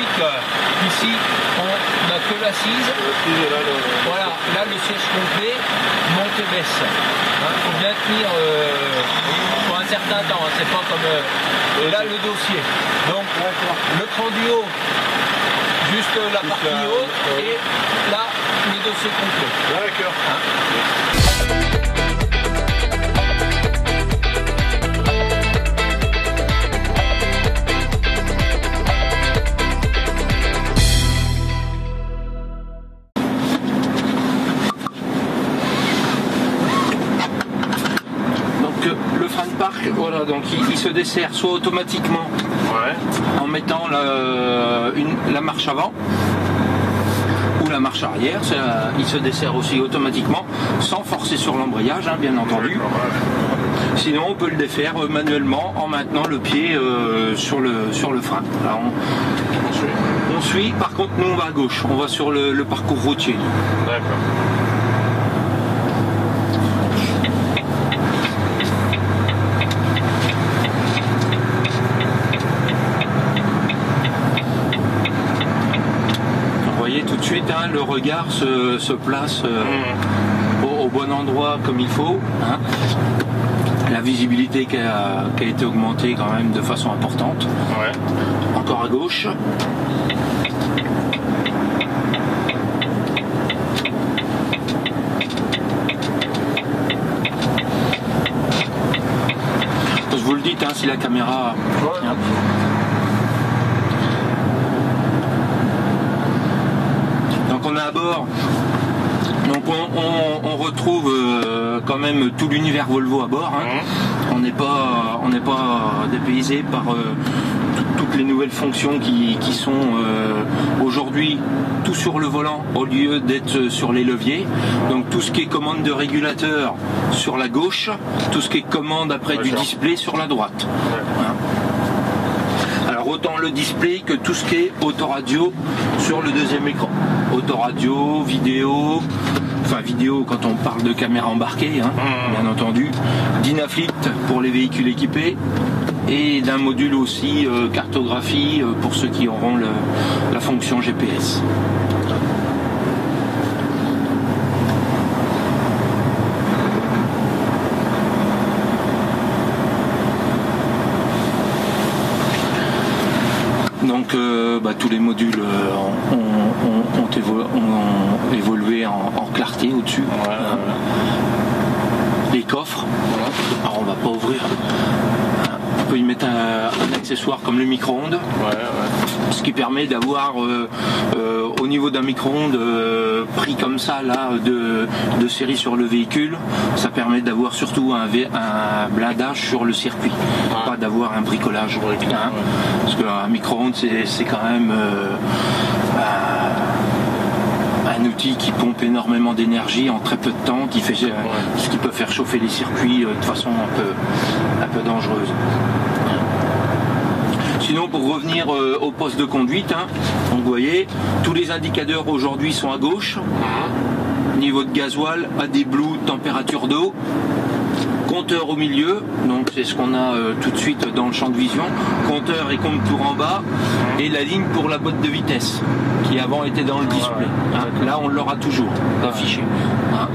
pratique, ici, on n'a que l'assise. Voilà, là le siège complet, monte et baisse. Il faut bien tenir pour un certain temps, hein, c'est pas comme là le dossier. Donc le cran du haut, juste la partie haute, et là le dossier complet. D'accord. Le frein de parc, voilà, donc il se dessert soit automatiquement en mettant la marche avant ou la marche arrière, il se dessert aussi automatiquement sans forcer sur l'embrayage, hein, bien entendu. Sinon on peut le défaire manuellement en maintenant le pied sur le frein. Là, on suit, par contre nous on va à gauche, on va sur le parcours routier. D'accord. Tout de suite, hein, le regard se place au bon endroit comme il faut. Hein. La visibilité qui a été augmentée quand même de façon importante. Ouais. Encore à gauche. Vous le dites, hein, si la caméra... Ouais. On est à bord, donc on retrouve quand même tout l'univers Volvo à bord. Hein. On n'est pas dépaysé par toutes les nouvelles fonctions qui sont aujourd'hui tout sur le volant au lieu d'être sur les leviers. Donc tout ce qui est commande de régulateur sur la gauche, tout ce qui est commande après du display sur la droite. Hein. Alors autant le display que tout ce qui est autoradio sur le deuxième écran. Autoradio, vidéo, enfin vidéo quand on parle de caméra embarquée, hein, bien entendu. Dynaflit pour les véhicules équipés et d'un module aussi cartographie pour ceux qui auront la fonction GPS. Donc tous les modules ont évolué en clarté au-dessus. Les coffres, alors on va pas ouvrir. On peut y mettre un accessoire comme le micro-ondes, ce qui permet d'avoir au niveau d'un micro-ondes pris comme ça là de série sur le véhicule, ça permet d'avoir surtout un blindage sur le circuit, pas d'avoir un bricolage. Hein, parce qu'un micro-ondes c'est quand même un outil qui pompe énormément d'énergie en très peu de temps, qui fait ce qui peut faire chauffer les circuits de façon un peu dangereuse. Sinon, pour revenir au poste de conduite, hein, donc vous voyez, tous les indicateurs aujourd'hui sont à gauche. Niveau de gasoil, AdBlue, température d'eau. Compteur au milieu, donc c'est ce qu'on a tout de suite dans le champ de vision. Compteur et compte-tour en bas. Et la ligne pour la boîte de vitesse, qui avant était dans le display. Hein, là, on l'aura toujours affiché. Hein.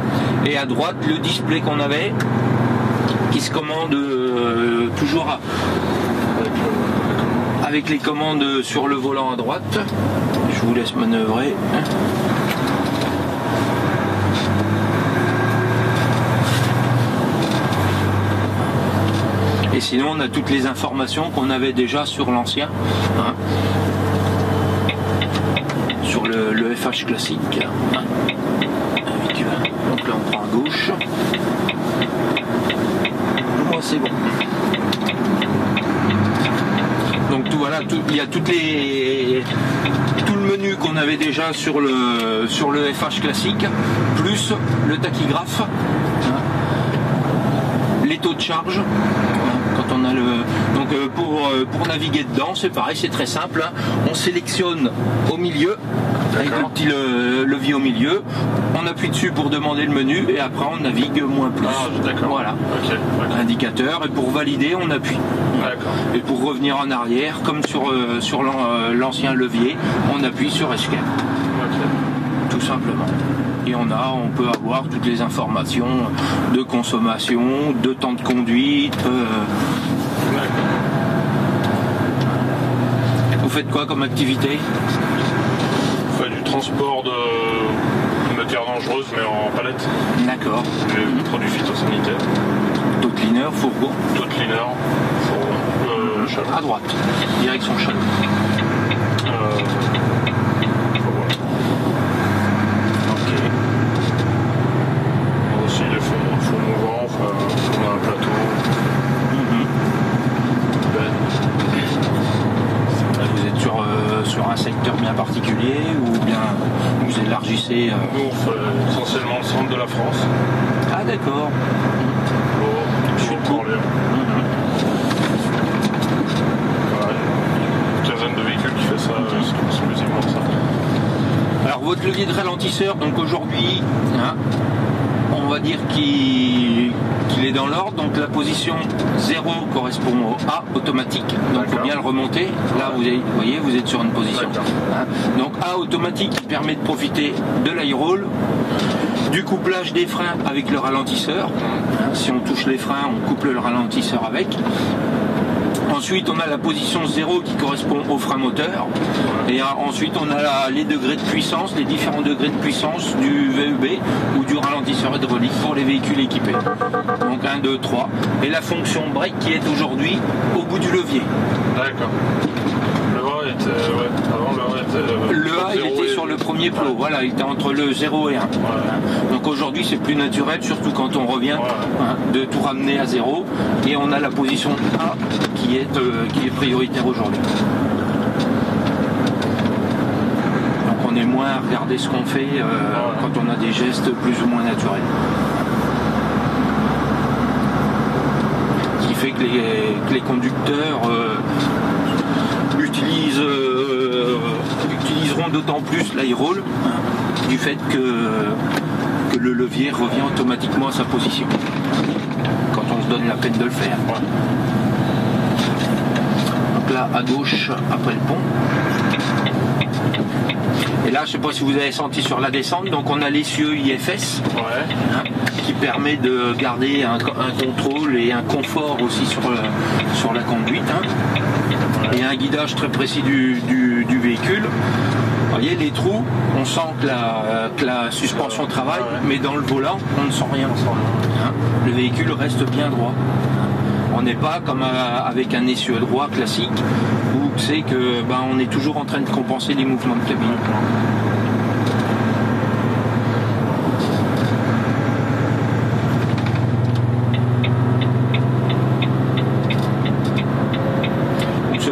Et à droite, le display qu'on avait, qui se commande toujours avec les commandes sur le volant à droite. Je vous laisse manœuvrer. Et sinon, on a toutes les informations qu'on avait déjà sur l'ancien, hein, sur le FH classique. Hein. Donc là, on prend à gauche. Moi, c'est bon. Donc tout voilà, il y a tout le menu qu'on avait déjà sur le FH classique, plus le tachygraphe, hein, les taux de charge. Quand on a donc pour naviguer dedans, c'est pareil, c'est très simple. Hein. On sélectionne au milieu, avec le petit levier au milieu. On appuie dessus pour demander le menu et après on navigue moins plus. Voilà. Okay. Indicateur, et pour valider, on appuie. Et pour revenir en arrière, comme sur l'ancien levier, on appuie sur Escape. Tout simplement. Et on peut avoir toutes les informations de consommation, de temps de conduite. Vous faites quoi comme activité? Je fais du transport de matières dangereuses, mais en palette. D'accord. Des produits phytosanitaires. Tow cleaner, fourgon. Tow cleaner, fourgon. Chalon. À droite, direction Chalon. Sur un secteur bien particulier ou bien vous élargissez Nous on fait essentiellement le centre de la France. Ah d'accord. Sur Orléans. Une quinzaine de véhicules qui fait ça exclusivement ça. Alors votre levier de ralentisseur, donc aujourd'hui, on va dire qu'il est dans l'ordre, donc la position 0 correspond au A automatique, donc il faut bien le remonter. Là vous voyez, vous êtes sur une position. Donc A automatique qui permet de profiter de l'aérole, du couplage des freins avec le ralentisseur. Si on touche les freins, on couple le ralentisseur avec. Ensuite, on a la position 0 qui correspond au frein moteur. Et ensuite, on a les degrés de puissance, les différents degrés de puissance du VEB ou du ralentisseur hydraulique pour les véhicules équipés. Donc 1, 2, 3. Et la fonction break qui est aujourd'hui au bout du levier. D'accord. Le A était, avant le A était... Le A il était sur le premier plot, voilà, il était entre le 0 et 1. Donc aujourd'hui c'est plus naturel, surtout quand on revient, de tout ramener à 0. Et on a la position A qui est prioritaire aujourd'hui. Donc on est moins à regarder ce qu'on fait quand on a des gestes plus ou moins naturels. Ce qui fait que les conducteurs utiliseront d'autant plus l'aérole du fait que le levier revient automatiquement à sa position quand on se donne la peine de le faire. Donc là à gauche après le pont. Et là je ne sais pas si vous avez senti sur la descente, donc on a l'essieu IFS qui permet de garder un contrôle et un confort aussi sur la conduite. Et un guidage très précis du véhicule. Vous voyez les trous, on sent que la suspension travaille, mais dans le volant, on ne sent rien. Le véhicule reste bien droit. On n'est pas comme avec un essieu droit classique, où c'est que on est toujours en train de compenser les mouvements de cabine.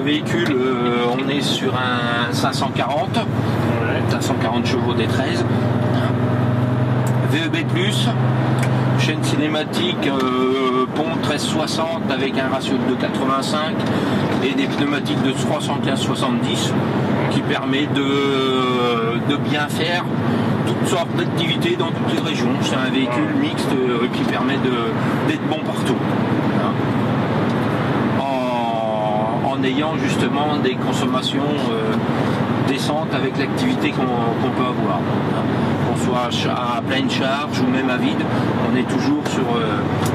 Véhicule, on est sur un 540 chevaux D13, VEB+, chaîne cinématique, pont 1360 avec un ratio de 2,85 et des pneumatiques de 315-70 qui permet de bien faire toutes sortes d'activités dans toutes les régions. C'est un véhicule mixte qui permet d'être bon partout. En ayant justement des consommations décentes avec l'activité qu'on peut avoir. Qu'on soit à pleine charge ou même à vide, on est toujours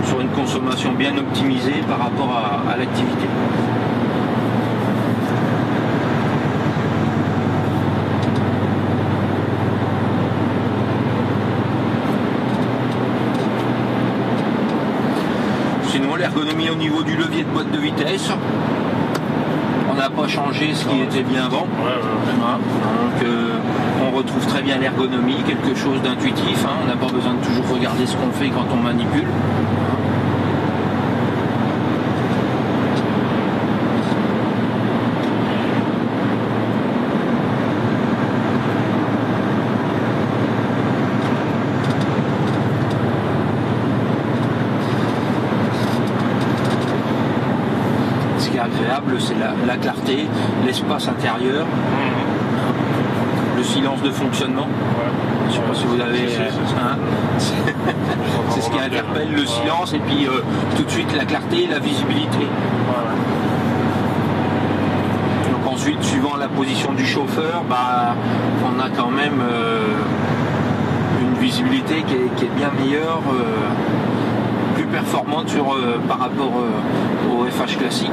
sur une consommation bien optimisée par rapport à l'activité. Sinon l'ergonomie au niveau du levier de boîte de vitesse, on n'a pas changé ce qui était bien avant. Donc on retrouve très bien l'ergonomie, quelque chose d'intuitif. On n'a pas besoin de toujours regarder ce qu'on fait quand on manipule. c'est la clarté, l'espace intérieur, le silence de fonctionnement. Je ne sais pas si vous avez... c'est ce qui interpelle, le silence, et puis tout de suite la clarté, la visibilité. Donc ensuite, suivant la position du chauffeur, on a quand même une visibilité qui est bien meilleure, plus performante par rapport au FH classique.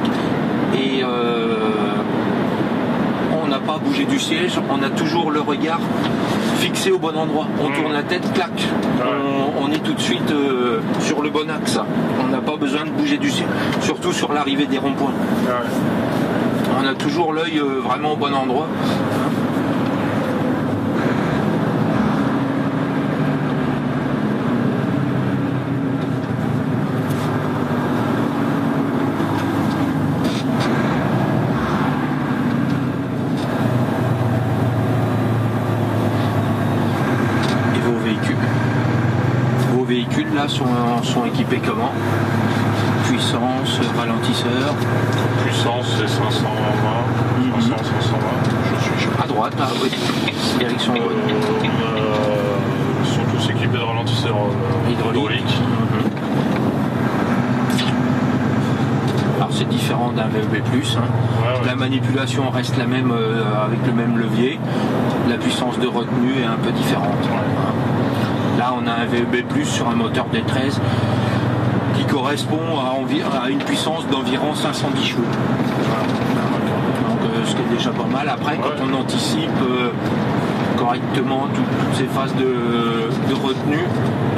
Et on n'a pas bougé du siège, on a toujours le regard fixé au bon endroit. On tourne la tête, clac, on est tout de suite sur le bon axe. On n'a pas besoin de bouger du siège, surtout sur l'arrivée des ronds-points. On a toujours l'œil vraiment au bon endroit. Là sont équipés comment? Puissance, ralentisseur. Puissance c'est 520, 500, 520. À droite, oui. Direction Ils sont tous équipés de ralentisseurs hydrauliques. Alors c'est différent d'un VEB+. La manipulation reste la même avec le même levier. La puissance de retenue est un peu différente. Là, on a un VEB+ sur un moteur D13 qui correspond à une puissance d'environ 510 chevaux. Donc, ce qui est déjà pas mal. Après, quand on anticipe correctement toutes ces phases de retenue,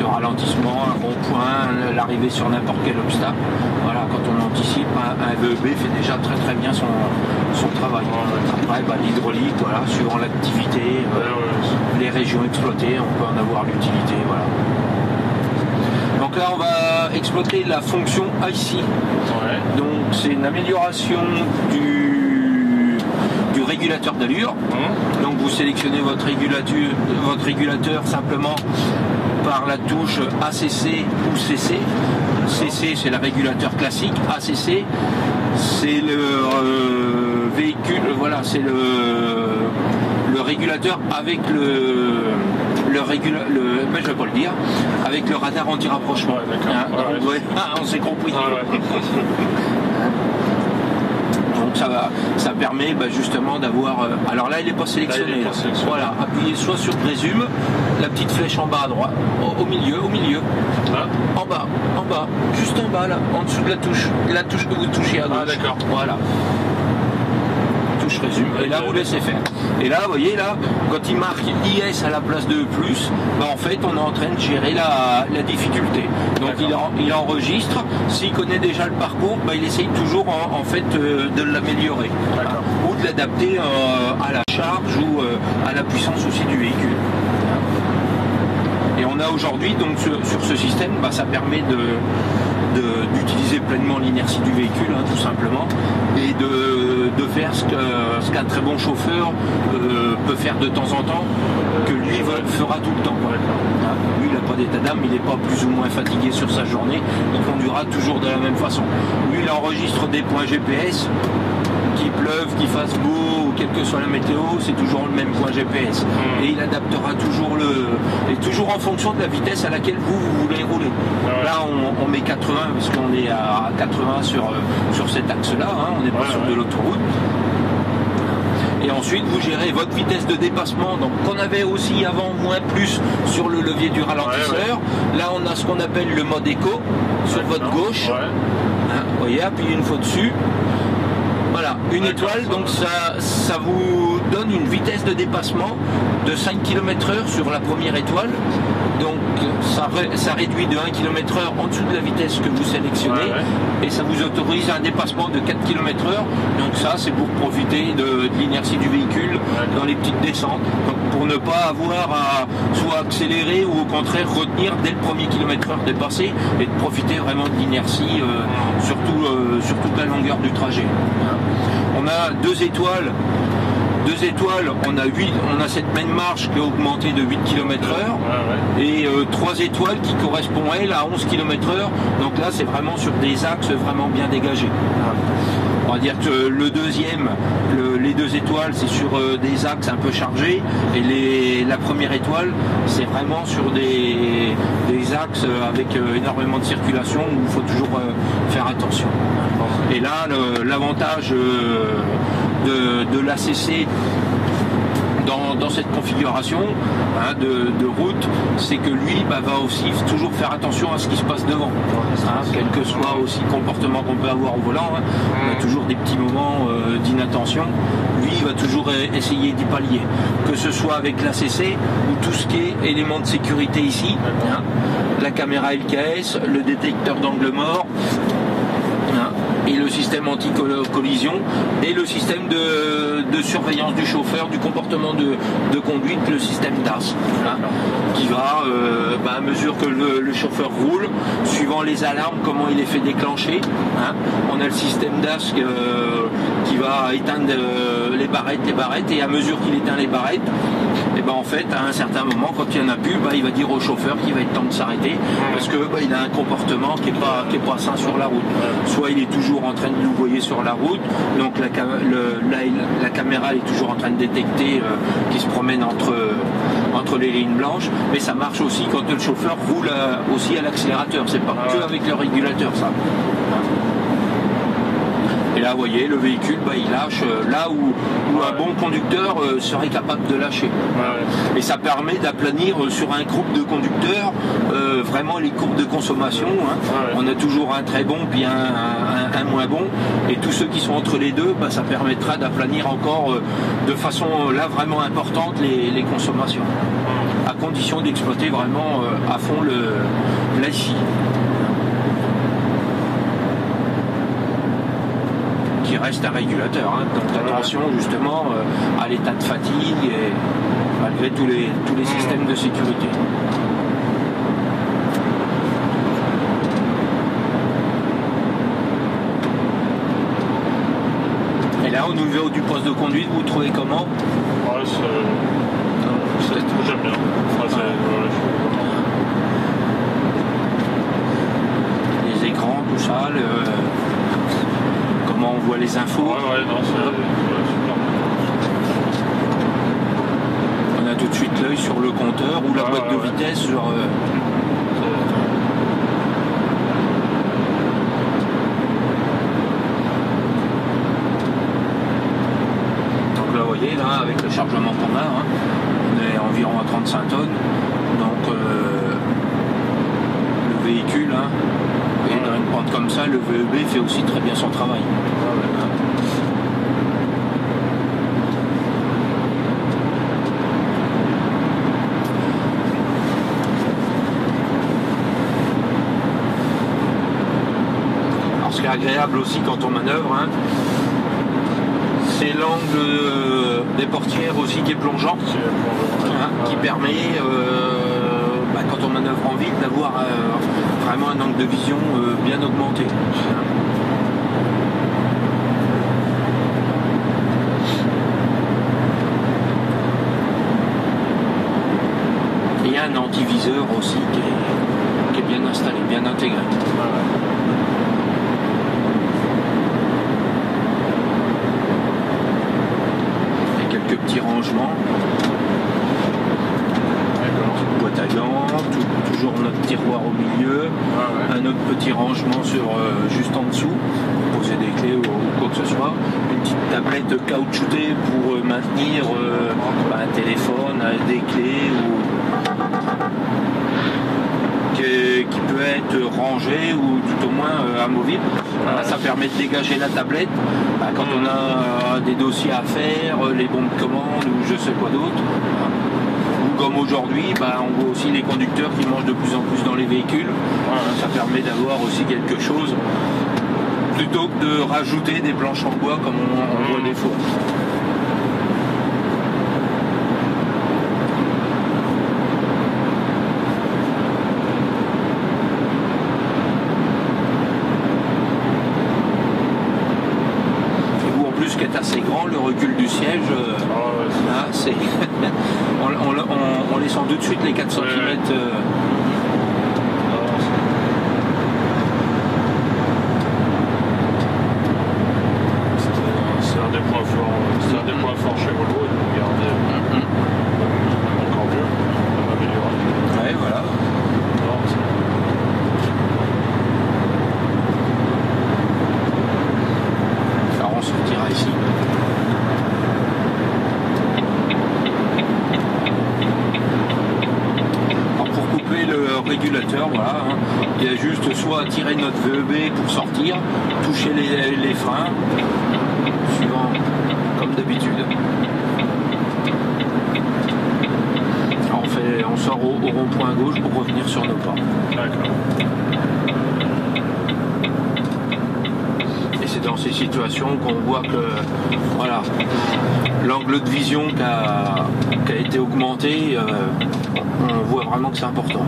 de ralentissement, un rond-point, l'arrivée sur n'importe quel obstacle, voilà, quand on anticipe, un VEB fait déjà très très bien son travail. Après, l'hydraulique, voilà, suivant l'activité, les régions exploitées, on peut en avoir l'utilité. Voilà. Donc là, on va exploiter la fonction IC. Donc c'est une amélioration du régulateur d'allure. Donc vous sélectionnez votre régulateur simplement par la touche ACC ou CC. CC c'est le régulateur classique, ACC c'est le véhicule, voilà, c'est le régulateur avec je vais pas le dire, avec le radar anti-rapprochement. On s'est compris. Donc ça permet justement d'avoir. Alors là, il n'est pas sélectionné. Voilà, appuyez soit sur Résume, la petite flèche en bas à droite, au milieu. En bas, juste en bas là, en dessous de la touche que vous touchez à gauche. D'accord. Voilà. Touche Résume. Et là, vous laissez faire. Et là, vous voyez là, quand il marque IS à la place de plus, en fait, on est en train de gérer la difficulté. Donc il enregistre. S'il connaît déjà le parcours, il essaye toujours en fait de l'améliorer ou de l'adapter à la charge ou à la puissance aussi du véhicule. Et on a aujourd'hui donc sur ce système, ça permet d'utiliser pleinement l'inertie du véhicule, tout simplement, et de faire ce qu'un très bon chauffeur peut faire de temps en temps, que lui fera tout le temps. Lui, il n'a pas d'état d'âme, il n'est pas plus ou moins fatigué sur sa journée, il conduira toujours de la même façon. Lui, il enregistre des points GPS, qu'il pleuve, qu'il fasse beau, ou quelle que soit la météo, c'est toujours le même point GPS. Et il adaptera toujours en fonction de la vitesse à laquelle vous voulez rouler. Là, on met 80 parce qu'on est à 80 sur cet axe-là, on n'est pas sur de l'autoroute. Et ensuite, vous gérez votre vitesse de dépassement, donc qu'on avait aussi avant moins plus sur le levier du ralentisseur. Là, on a ce qu'on appelle le mode éco sur votre gauche. Vous voyez, appuyez une fois dessus. Voilà, une étoile, donc ça vous donne une vitesse de dépassement de 5 km/h sur la première étoile. Donc ça réduit de 1 km/h en dessous de la vitesse que vous sélectionnez et ça vous autorise un dépassement de 4 km/h. Donc ça, c'est pour profiter de l'inertie du véhicule dans les petites descentes. Donc pour ne pas avoir à soit accélérer ou au contraire retenir dès le premier km/h dépassé et de profiter vraiment de l'inertie sur toute la longueur du trajet. On a 2 étoiles. 2 étoiles, on a cette même marge qui a augmenté de 8 km/h et 3 étoiles qui correspondent elle à 11 km/h. Donc là, c'est vraiment sur des axes vraiment bien dégagés. On va dire que le deuxième, les 2 étoiles, c'est sur des axes un peu chargés, et la première étoile, c'est vraiment sur des axes avec énormément de circulation où il faut toujours faire attention. Et là, l'avantage de l'ACC dans cette configuration de route, c'est que lui va aussi toujours faire attention à ce qui se passe devant, quel que soit aussi le comportement qu'on peut avoir au volant, il y a toujours des petits moments d'inattention. Lui, il va toujours essayer d'y pallier, que ce soit avec l'ACC ou tout ce qui est élément de sécurité ici, la caméra LKS, le détecteur d'angle mort, et le système anti-collision et le système de surveillance du chauffeur, du comportement de conduite, le système DAS, qui va, à mesure que le chauffeur roule, suivant les alarmes, comment il est fait déclencher, on a le système DAS qui va éteindre les barrettes, et à mesure qu'il éteint les barrettes, et en fait, à un certain moment, quand il n'y en a plus, il va dire au chauffeur qu'il va être temps de s'arrêter, parce que il a un comportement qui est pas sain sur la route. Soit il est toujours en train de nous voyer sur la route, donc la caméra est toujours en train de détecter qui se promène entre les lignes blanches, mais ça marche aussi quand le chauffeur roule aussi à l'accélérateur, c'est pas que avec le régulateur ça. Et là, vous voyez, le véhicule, il lâche là où un bon conducteur serait capable de lâcher. Et ça permet d'aplanir sur un groupe de conducteurs vraiment les courbes de consommation. On a toujours un très bon puis un moins bon. Et tous ceux qui sont entre les deux, ça permettra d'aplanir encore de façon là vraiment importante les consommations. À condition d'exploiter vraiment à fond l'ACI. Qui reste un régulateur, donc attention justement à l'état de fatigue et malgré tous les systèmes de sécurité. Et là au niveau du poste de conduite, vous trouvez comment? J'aime bien. Les écrans, tout ça, comment on voit les infos. On a tout de suite l'œil sur le compteur ou la boîte de vitesse sur. Donc là, vous voyez, là, avec le chargement qu'on a, on est environ à 35 tonnes. Donc le véhicule, et dans une pente comme ça, le VEB fait aussi très bien son travail. Alors ce qui est agréable aussi quand on manœuvre, c'est l'angle des portières aussi qui est plongeant, qui permet quand on manœuvre en ville d'avoir vraiment un angle de vision bien augmenté. Et il y a un antiviseur aussi qui est bien installé, bien intégré. Et quelques petits rangements. Boîte à gants, toujours notre tiroir au milieu, un autre petit rangement juste en dessous, pour poser des clés ou quoi que ce soit, une petite tablette caoutchoutée pour maintenir un téléphone, des clés qui peut être rangé ou tout au moins amovible. Ça permet de dégager la tablette quand on a des dossiers à faire, les bons de commande ou je sais quoi d'autre. Comme aujourd'hui, on voit aussi les conducteurs qui mangent de plus en plus dans les véhicules. Ça permet d'avoir aussi quelque chose plutôt que de rajouter des planches en bois comme on voit des fois. Et vous en plus qui est assez grand, le recul du siège, c'est on descend tout de suite les 4 cm. fort chez Volvo, ils vont garder encore mieux, améliorer. Ouais, voilà. Non, Alors on sortira ici. Alors pour couper le régulateur, voilà, hein, il y a juste soit à tirer notre VEB pour sortir, toucher les freins, suivant comme d'habitude. Alors on sort au rond-point gauche pour revenir sur nos pas. d'accord. Et c'est dans ces situations qu'on voit que voilà, l'angle de vision qui a été augmenté, on voit vraiment que c'est important.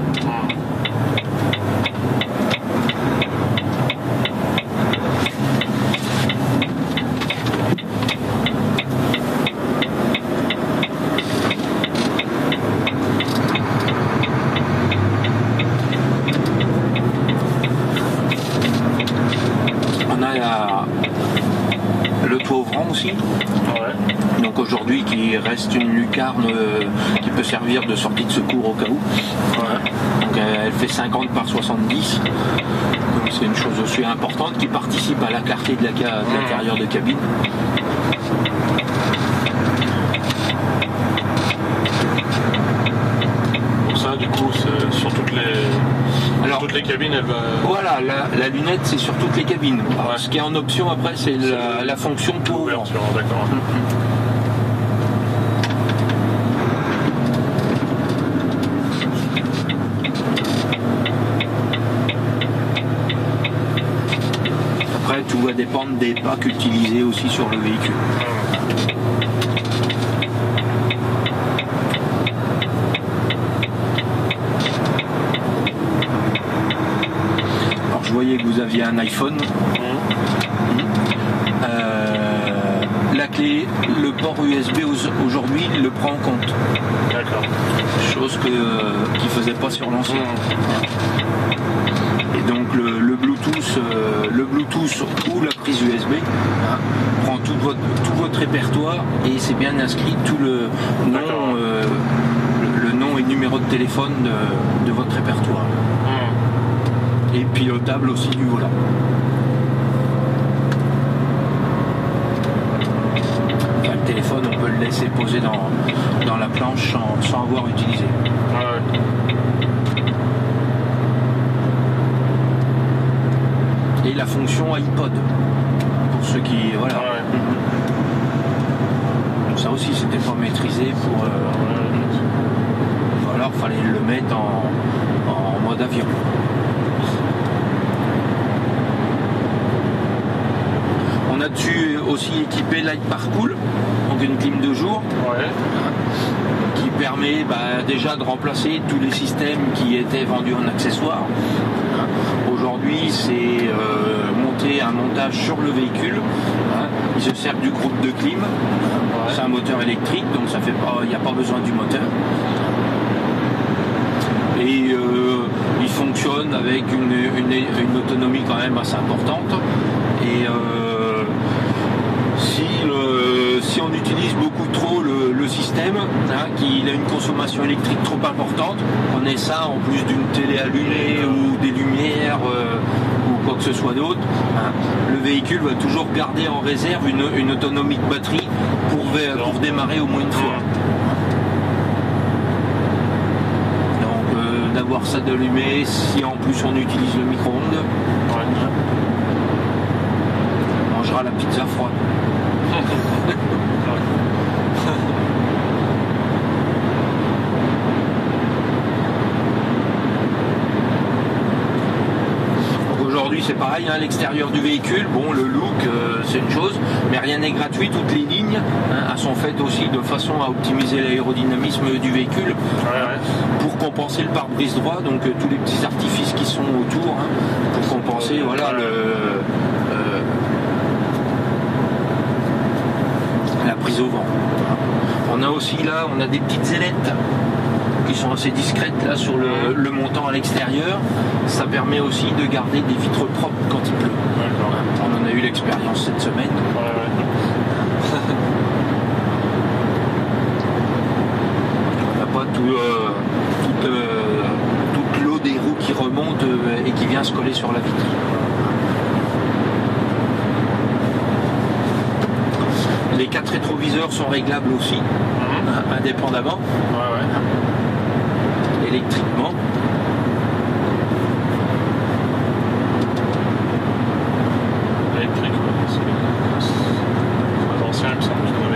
On a le toit ouvrant aussi. Ouais. Donc aujourd'hui qui reste une lucarne qui peut servir de sortie de secours au cas où. Ouais. Donc elle fait 50 par 70. Donc c'est une chose aussi importante qui participe à la clarté de l'intérieur de cabine. Pour ça, du coup, c'est sur toutes les cabines, elle va. Voilà, la lunette c'est sur toutes les cabines. Alors, Ouais. ce qui est en option après c'est la fonction toit ouvrant. Ouverture, d'accord. Après tout va dépendre des packs utilisés aussi sur le véhicule. Alors je voyais que vous aviez un iPhone. La clé, le port USB aujourd'hui il le prend en compte. D'accord. Chose qu'il ne faisait pas sur l'ancien. Et donc le Bluetooth ou la prise USB prend tout votre répertoire et c'est bien inscrit tout le nom, le nom et numéro de téléphone de votre répertoire. Et pilotable aussi du volant. Enfin, le téléphone on peut le laisser poser dans la planche sans avoir utilisé. Ouais. Et la fonction iPod pour ceux qui voilà. Ouais. Ça aussi c'était pas maîtrisé pour alors fallait le mettre en mode avion. On a dessus aussi équipé Light Parcool, donc une clim de jour Ouais. qui permet déjà de remplacer tous les systèmes qui étaient vendus en accessoires. Aujourd'hui, c'est monter un montage sur le véhicule. Il se sert du groupe de clim. C'est un moteur électrique, donc il n'y a pas besoin du moteur. Et il fonctionne avec une autonomie quand même assez importante. Et si on utilise beaucoup trop le système, qu'il a une consommation électrique trop importante, on est ça en plus d'une télé allumée ou des lumières ou quoi que ce soit d'autre, le véhicule va toujours garder en réserve une autonomie de batterie pour démarrer au moins une fois. Donc d'avoir ça d'allumé, si en plus on utilise le micro-ondes, on mangera la pizza froide. Aujourd'hui c'est pareil, l'extérieur du véhicule, bon le look c'est une chose, mais rien n'est gratuit, toutes les lignes elles sont faites aussi de façon à optimiser l'aérodynamisme du véhicule pour compenser le pare-brise droit, donc tous les petits artifices qui sont autour pour compenser voilà la prise au vent. On a aussi là, on a des petites ailettes qui sont assez discrètes là sur le montant à l'extérieur. Ça permet aussi de garder des vitres propres quand il pleut. On en a eu l'expérience cette semaine. voit toute l'eau des roues qui remonte et qui vient se coller sur la vitre. Les 4 rétroviseurs sont réglables aussi, indépendamment, électriquement.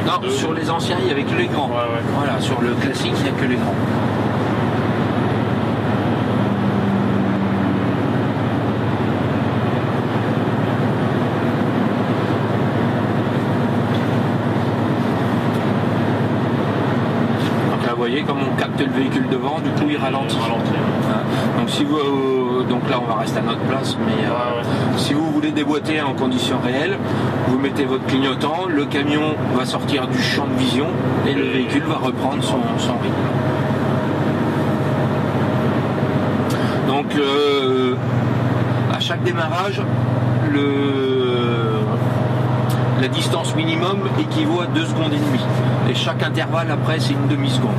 Non, sur les anciens, il n'y avait que les grands. Voilà, sur le classique, il n'y a que les grands. Donc là, vous voyez, comme on capte le véhicule devant, du coup, il ralentit. Donc si vous, donc là, on va rester à notre place, mais si vous voulez déboîter en conditions réelles, vous mettez votre clignotant, le camion va sortir du champ de vision et le véhicule va reprendre son rythme. Donc à chaque démarrage, la distance minimum équivaut à 2 secondes et demie. Et chaque intervalle après, c'est une demi-seconde.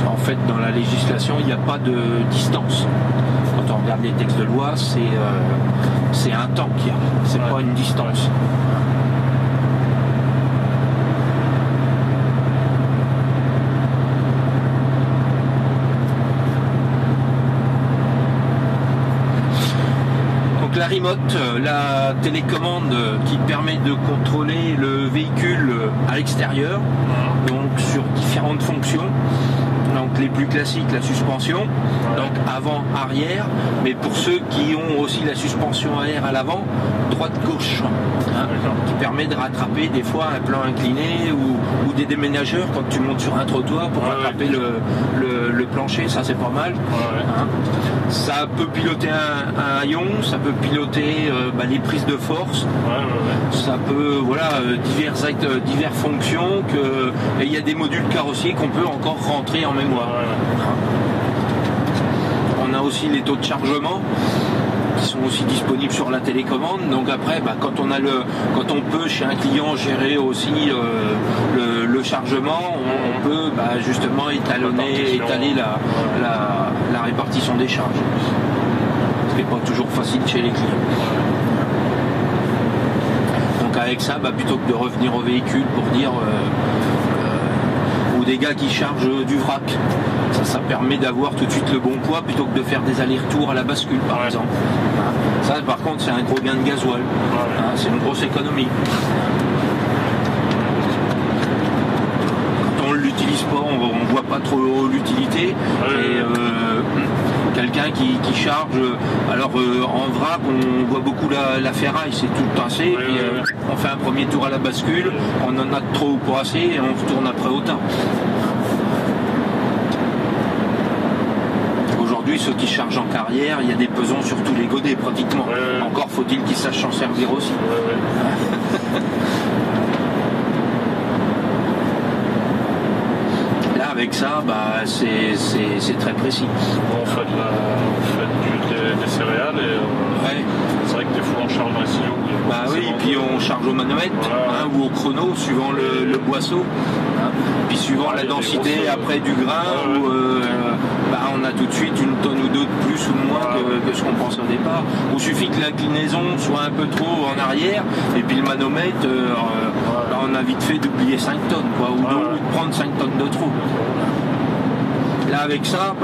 En fait, dans la législation, il n'y a pas de distance. Quand on regarde les textes de loi, c'est un temps qu'il y a, c'est pas une distance. Donc la remote, la télécommande qui permet de contrôler le véhicule à l'extérieur, donc sur différentes fonctions. Donc les plus classiques, la suspension, donc avant, arrière, mais pour ceux qui ont aussi la suspension à air à l'avant, droite-gauche, qui permet de rattraper des fois un plan incliné ou des déménageurs quand tu montes sur un trottoir pour rattraper le plancher, ça c'est pas mal. Ça peut piloter un haillon, ça peut piloter les prises de force, ça peut, diverses fonctions, et il y a des modules carrossiers qu'on peut encore rentrer en mémoire. On a aussi les taux de chargement qui sont aussi disponibles sur la télécommande. Donc après, quand on peut chez un client gérer aussi le chargement, on peut justement étaler la répartition des charges. Ce qui n'est pas toujours facile chez les clients. Donc avec ça, plutôt que de revenir au véhicule pour dire ou des gars qui chargent du vrac, ça permet d'avoir tout de suite le bon poids plutôt que de faire des allers-retours à la bascule par exemple. Ça par contre c'est un gros gain de gasoil, c'est une grosse économie. Quand on ne l'utilise pas, on voit pas trop l'utilité. Quelqu'un qui charge, alors en vrac on voit beaucoup la ferraille, c'est tout tracé, on fait un premier tour à la bascule, on en a trop ou pas assez et on retourne après au tas. Aujourd'hui ceux qui chargent en carrière, il y a des pesants sur tous les godets pratiquement. Encore faut-il qu'ils sachent s'en servir aussi. Avec ça, c'est très précis. On fait des céréales et c'est vrai que des fois on charge un silo. Oui, puis on charge au manomètre ou au chrono, suivant le boisseau. Puis suivant la densité après du grain, on a tout de suite une tonne ou deux de plus ou de moins que ce qu'on pense au départ. Il suffit que l'inclinaison soit un peu trop en arrière, et puis le manomètre, on a vite fait d'oublier 5 tonnes, ou de prendre 5 tonnes de trop. Là avec ça,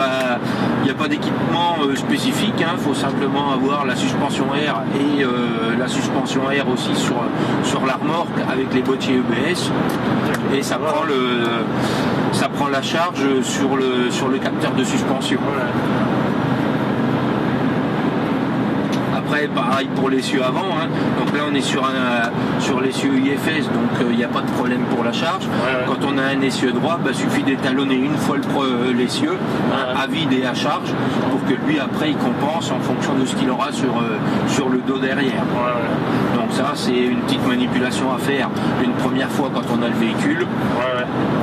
il n'y a pas d'équipement spécifique, faut simplement avoir la suspension air et la suspension air aussi sur la remorque avec les boîtiers EBS, et ça prend la charge sur le capteur de suspension. Après, pareil pour l'essieu avant, donc là on est sur l'essieu IFS, donc il n'y a pas de problème pour la charge. Quand on a un essieu droit, suffit d'étalonner une fois l'essieu à vide et à charge pour que lui après il compense en fonction de ce qu'il aura sur le dos derrière. Donc ça c'est une petite manipulation à faire une première fois quand on a le véhicule.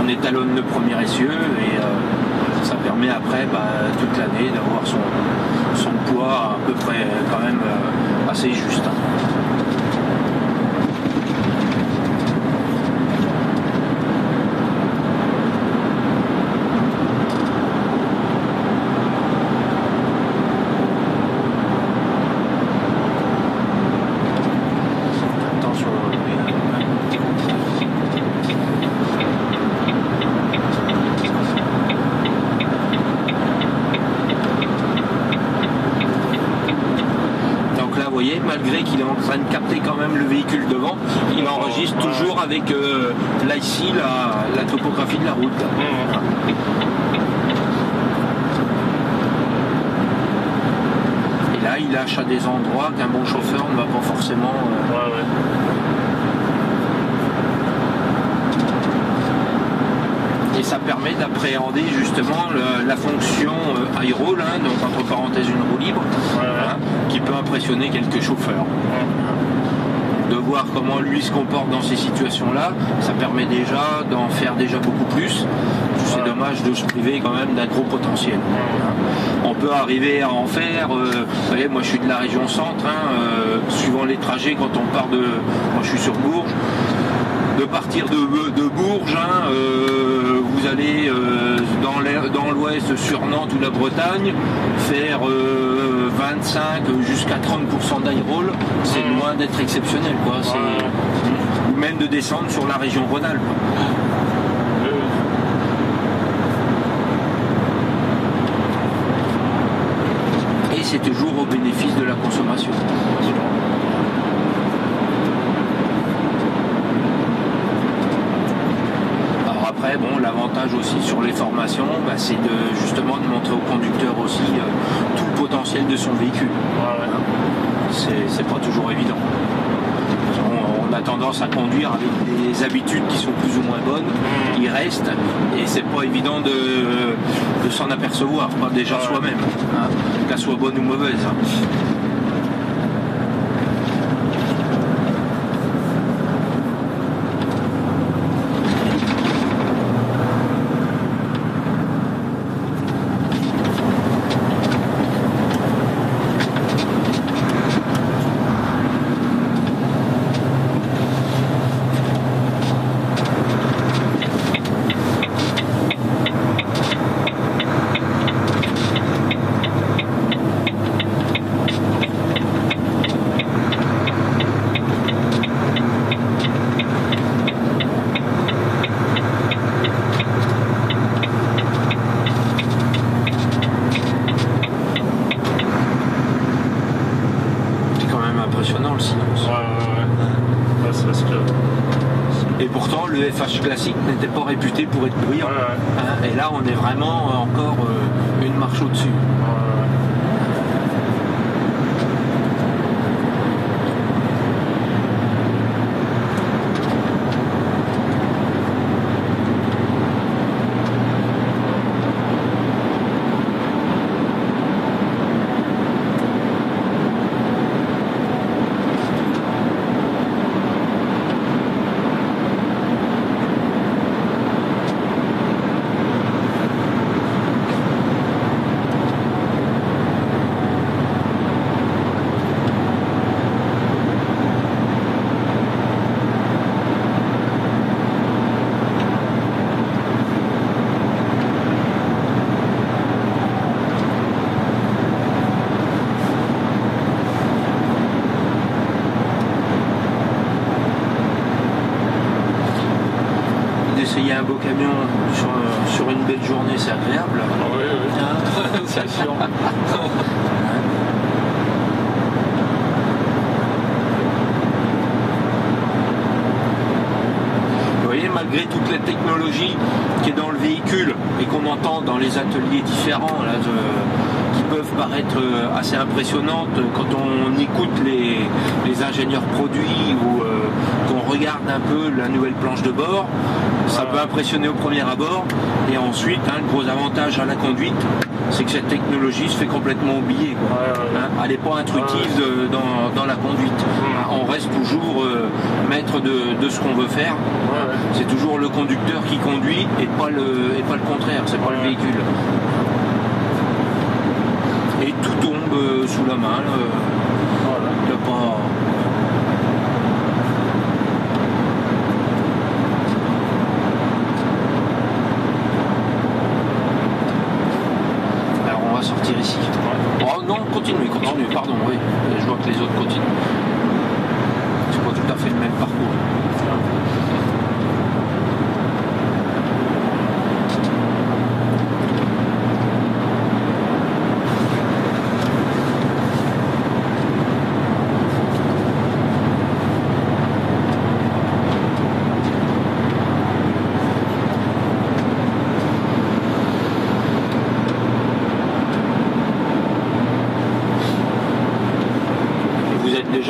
On étalonne le premier essieu et ça permet après toute l'année d'avoir son poids à peu près quand même assez juste. avec là ici la topographie de la route. Et là il lâche à des endroits qu'un bon chauffeur ne va pas forcément... Et ça permet d'appréhender justement la fonction high roll, donc entre parenthèses une roue libre, qui peut impressionner quelques chauffeurs. De voir comment lui se comporte dans ces situations-là, ça permet déjà d'en faire déjà beaucoup plus. C'est dommage de se priver quand même d'un gros potentiel. On peut arriver à en faire, vous voyez, moi je suis de la région centre, suivant les trajets quand on part de... Moi je suis sur Bourges. De partir de Bourges, vous allez dans l'ouest sur Nantes ou la Bretagne, faire 25 jusqu'à 30% d'high roll, c'est loin d'être exceptionnel, quoi. Ou même de descendre sur la région Rhône-Alpes. Et c'est toujours au bénéfice de la consommation. Après, bon, l'avantage aussi sur les formations, c'est justement de montrer au conducteur aussi tout le potentiel de son véhicule. C'est pas toujours évident. On a tendance à conduire avec des habitudes qui sont plus ou moins bonnes, qui restent, et c'est pas évident de s'en apercevoir, pas déjà soi-même, qu'elle soit bonne ou mauvaise. Et pourtant le FH classique n'était pas réputé pour être bruyant. Et là on est vraiment encore une marche au-dessus. Essayer un beau camion sur une belle journée, c'est agréable. Oui, c'est sûr. Vous voyez, malgré toute la technologie qui est dans le véhicule et qu'on entend dans les ateliers différents, là, qui peuvent paraître assez impressionnantes quand on écoute les ingénieurs produits ou qu'on regarde un peu la nouvelle planche de bord, ça peut impressionner au premier abord. Et ensuite, le gros avantage à la conduite, c'est que cette technologie se fait complètement oublier. Elle n'est pas intuitive dans la conduite. On reste toujours maître de ce qu'on veut faire. C'est toujours le conducteur qui conduit et pas le contraire, c'est pas le véhicule. Et tout tombe sous la main. Il n'y a pas... Alors on va sortir ici. Oh non, continuez, pardon, oui. Je vois que les autres continuent. C'est pas tout à fait le même parcours.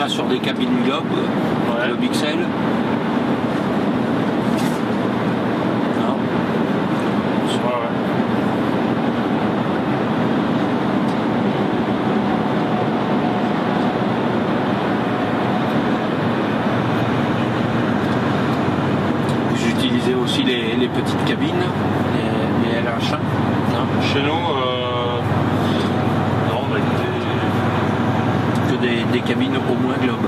déjà sur des cabines Globe, Globe XL. Non. Vous utilisez aussi les petites cabines, les LH1? Non. Chez nous, non, on a que des cabines au moins Globe.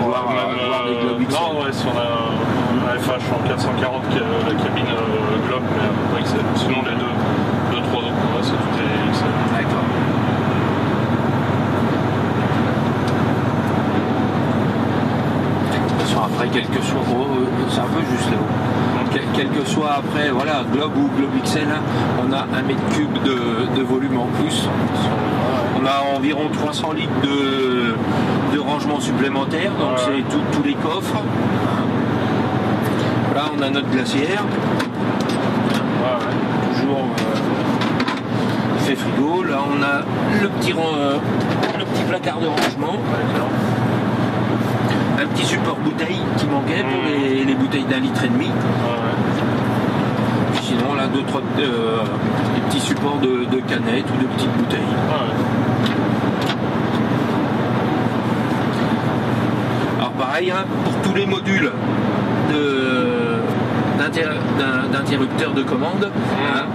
Voire des Globe XL. Non, ouais, si on a un FH en 440 la cabine Globe, mais pas XL. Sinon, les deux, trois autres, c'est tout les XL. D'accord. Après, quel que soit, c'est un peu juste là-haut. Quel que soit après, voilà, Globe ou Globe XL, on a 1 mètre cube de volume en plus. On a environ 300 litres de rangement supplémentaire, donc c'est tous les coffres. Là, on a notre glacière. Toujours il fait frigo. Là, on a le petit placard de rangement. Un petit support bouteille qui manquait pour les bouteilles d'1,5 litre. Sinon, là, des petits supports de canettes ou de petites bouteilles. Alors pareil, hein, pour tous les modules d'interrupteurs de commande, hein,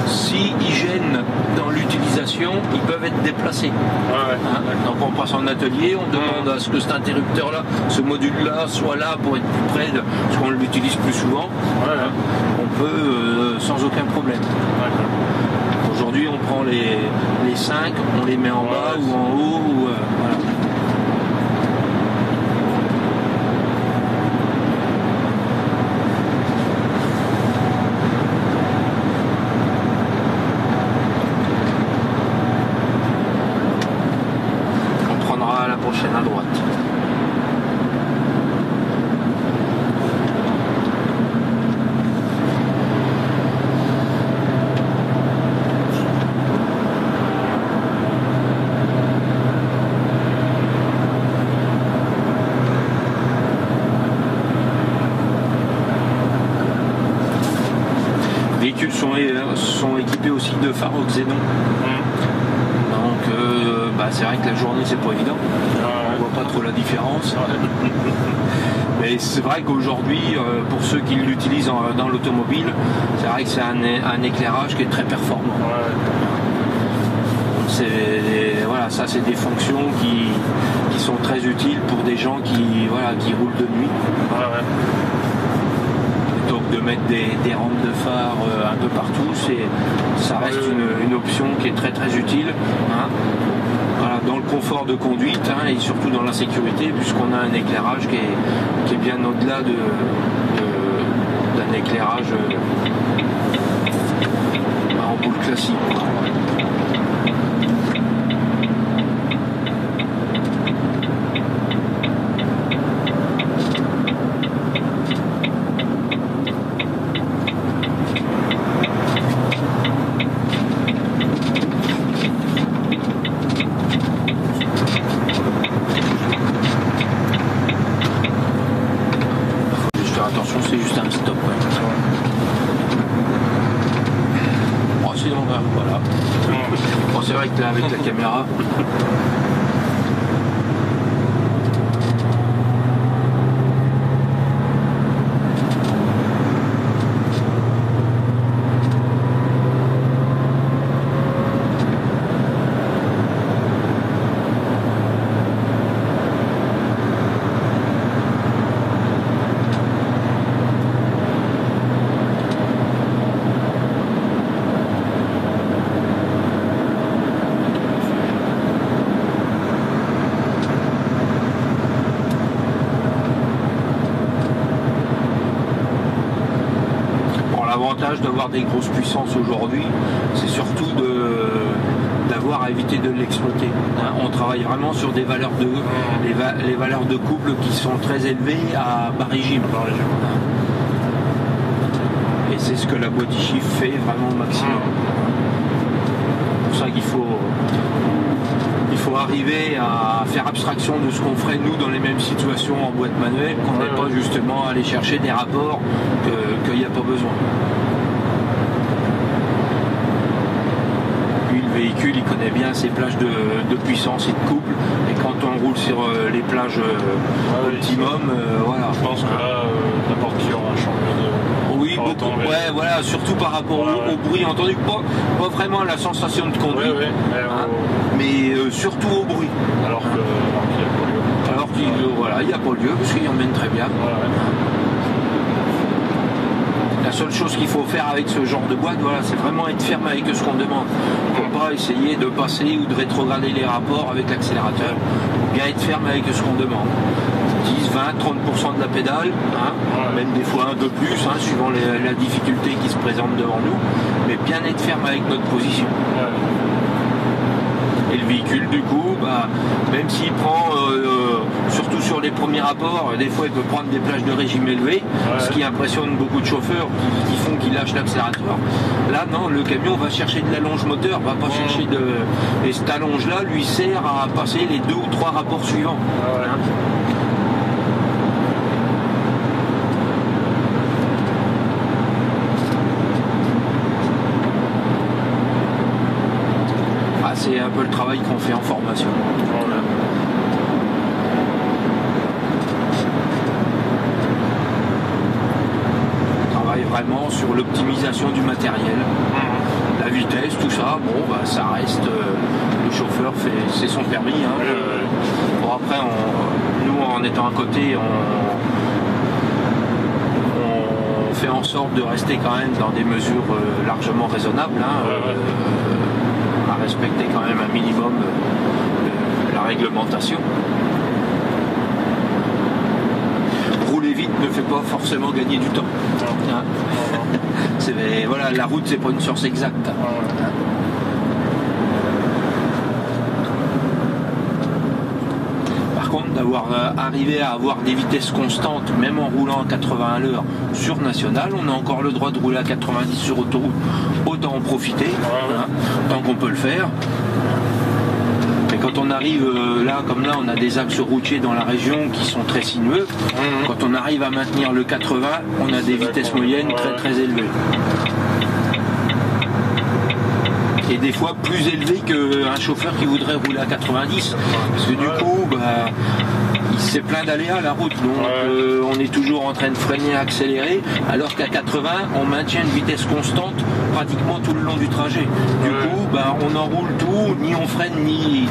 s'ils gênent dans l'utilisation, ils peuvent être déplacés. Hein, donc on passe en atelier, on demande à ce que cet interrupteur-là, ce module-là, soit là pour être plus près, parce qu'on l'utilise plus souvent. On peut sans aucun problème. Aujourd'hui, on prend les 5, on les met en bas ou en haut. Voilà. À droite. Les véhicules sont équipés aussi de phares au xénon. Donc c'est vrai que la journée c'est pas évident. On voit pas trop la différence. Mais c'est vrai qu'aujourd'hui, pour ceux qui l'utilisent dans l'automobile, c'est vrai que c'est un éclairage qui est très performant. Voilà, ça c'est des fonctions qui sont très utiles pour des gens qui roulent de nuit. Plutôt que de mettre des rampes de phare un peu partout, ça reste une option qui est très très utile. Hein. Voilà, dans le confort de conduite, hein, et surtout dans la sécurité, puisqu'on a un éclairage qui est bien au-delà d'un éclairage en boule classique. Attention, c'est juste un stop. Oh, sinon, voilà. Bon, c'est vrai que là, avec la caméra. L'avantage d'avoir des grosses puissances aujourd'hui, c'est surtout d'avoir à éviter de l'exploiter. On travaille vraiment sur des valeurs les valeurs de couple qui sont très élevées à bas régime. Et c'est ce que la body shift fait vraiment au maximum. C'est pour ça qu'il faut faut arriver à faire abstraction de ce qu'on ferait nous dans les mêmes situations en boîte manuelle, qu'on n'est pas justement à aller chercher des rapports qu'il n'y a pas besoin. Lui, le véhicule, il connaît bien ses plages de puissance et de couple, et quand on roule sur les plages optimum, voilà. Je pense que là, n'importe qui aura un changement de... Oui, beaucoup, ouais, voilà, surtout par rapport au bruit entendu, pas vraiment à la sensation de conduite, mais surtout au bruit. Alors qu'il n'y a pas lieu. Alors qu'il n'y a pas lieu, parce qu'il emmène très bien. La seule chose qu'il faut faire avec ce genre de boîte, voilà, c'est vraiment être ferme avec ce qu'on demande. Il ne faut pas essayer de passer ou de rétrograder les rapports avec l'accélérateur. Il faut bien être ferme avec ce qu'on demande. 10, 20, 30% de la pédale, même des fois un peu plus, suivant la difficulté qui se présente devant nous, mais bien être ferme avec notre position. Et le véhicule, du coup, même s'il prend, surtout sur les premiers rapports, des fois il peut prendre des plages de régime élevé, ce qui impressionne beaucoup de chauffeurs qui font qu'ils lâchent l'accélérateur. Là, non, le camion va chercher de l'allonge moteur, va pas chercher de... Et cette allonge-là lui sert à passer les 2 ou 3 rapports suivants. C'est un peu le travail qu'on fait en formation. On travaille vraiment sur l'optimisation du matériel, la vitesse, tout ça. Bon, ça reste. Le chauffeur c'est son permis. Bon, après, nous, en étant à côté, on fait en sorte de rester quand même dans des mesures largement raisonnables. À respecter quand même un minimum la réglementation. Rouler vite ne fait pas forcément gagner du temps. Voilà, la route, c'est pas une science exacte. Par contre, d'avoir arrivé à avoir des vitesses constantes, même en roulant à 80 à l'heure sur national, on a encore le droit de rouler à 90 sur autoroute. Autant en profiter, tant qu'on peut le faire. Mais quand on arrive là, comme là, on a des axes routiers dans la région qui sont très sinueux. Quand on arrive à maintenir le 80, on a des vitesses moyennes très très élevées. Et des fois plus élevées qu'un chauffeur qui voudrait rouler à 90. Parce que du coup, c'est plein d'aléas la route, donc on est toujours en train de freiner, accélérer, alors qu'à 80 on maintient une vitesse constante pratiquement tout le long du trajet. Du coup on enroule tout, ni on freine ni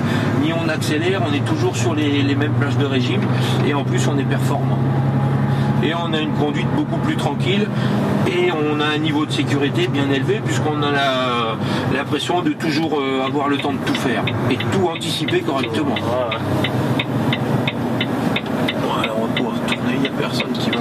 on accélère, on est toujours sur les mêmes plages de régime, et en plus on est performant. Et on a une conduite beaucoup plus tranquille, et on a un niveau de sécurité bien élevé, puisqu'on a l'impression de toujours avoir le temps de tout faire et de tout anticiper correctement. Alors on va pouvoir tourner, il n'y a personne qui monte.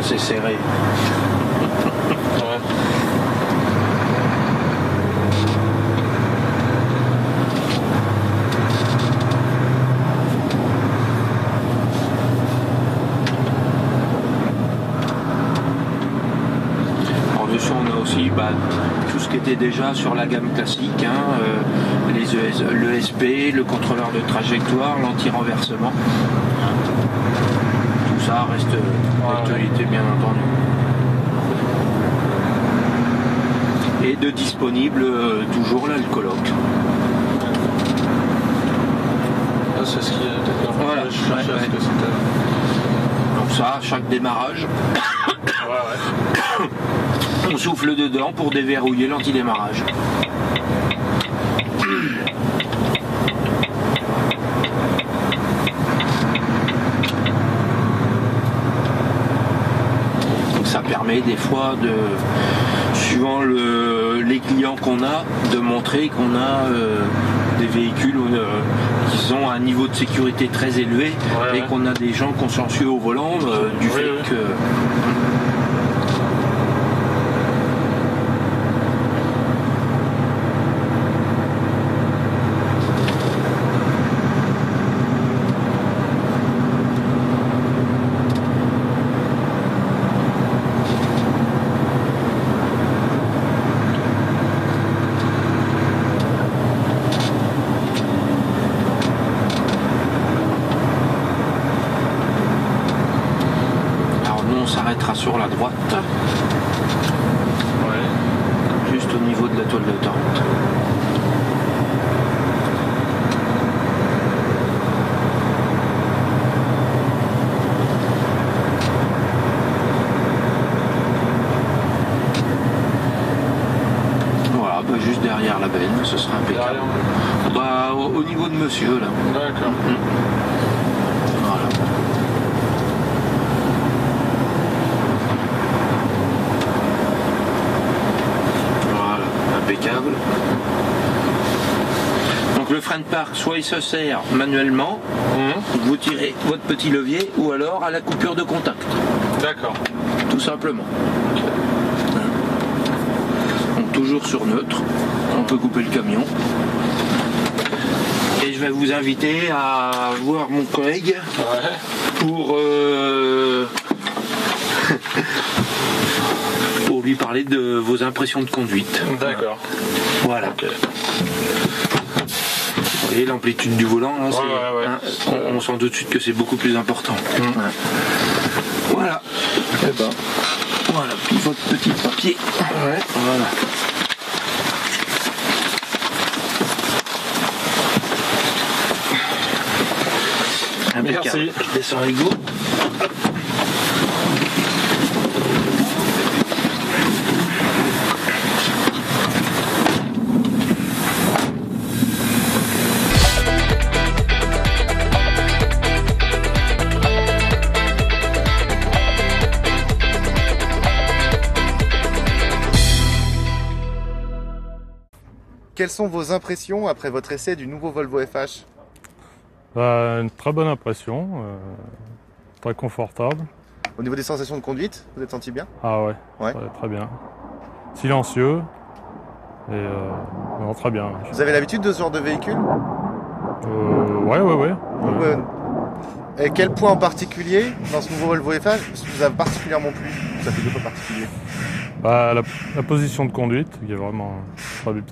C'est serré. En dessous, on a aussi tout ce qui était déjà sur la gamme classique, l'ESP, le contrôleur de trajectoire, l'anti-renversement. Ça reste d'actualité, bien entendu. Et de disponible, toujours là, le colloque. Ah, c'est ce qui est... Voilà. Donc ça, à chaque démarrage, on souffle dedans pour déverrouiller l'antidémarrage. Ça permet des fois de, suivant les clients qu'on a, de montrer qu'on a des véhicules qui sont à un niveau de sécurité très élevé et qu'on a des gens consciencieux au volant du fait que... sur la droite, juste au niveau de la toile d'autoroute. Voilà, bah juste derrière la benne, ce sera impeccable. Bah, au niveau de monsieur là. D'accord. Impeccable. Donc le frein de parc, soit il se serre manuellement, vous tirez votre petit levier, ou alors à la coupure de contact. D'accord. Tout simplement. Donc toujours sur neutre, on peut couper le camion. Et je vais vous inviter à voir mon collègue pour lui parler de vos impressions de conduite. D'accord. Voilà. Okay. Vous voyez l'amplitude du volant, hein, on sent tout de suite que c'est beaucoup plus important. Voilà. Et ben, voilà, puis votre petit papier. Voilà. Merci. Je descends les go. Quelles sont vos impressions après votre essai du nouveau Volvo FH? Une très bonne impression, très confortable. Au niveau des sensations de conduite, vous êtes senti bien? Ah ouais, très bien. Silencieux et non, très bien. Vous avez l'habitude de ce genre de véhicule? Ouais. Et quel point en particulier dans ce nouveau Volvo FH vous a particulièrement plu? Ça fait deux fois particulier. La position de conduite qui est vraiment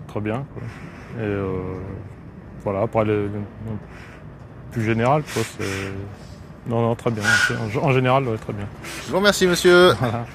très bien, quoi. Et voilà, après le plus général, quoi, c'est... Non, très bien. En général, très bien. Je vous remercie, monsieur. Voilà.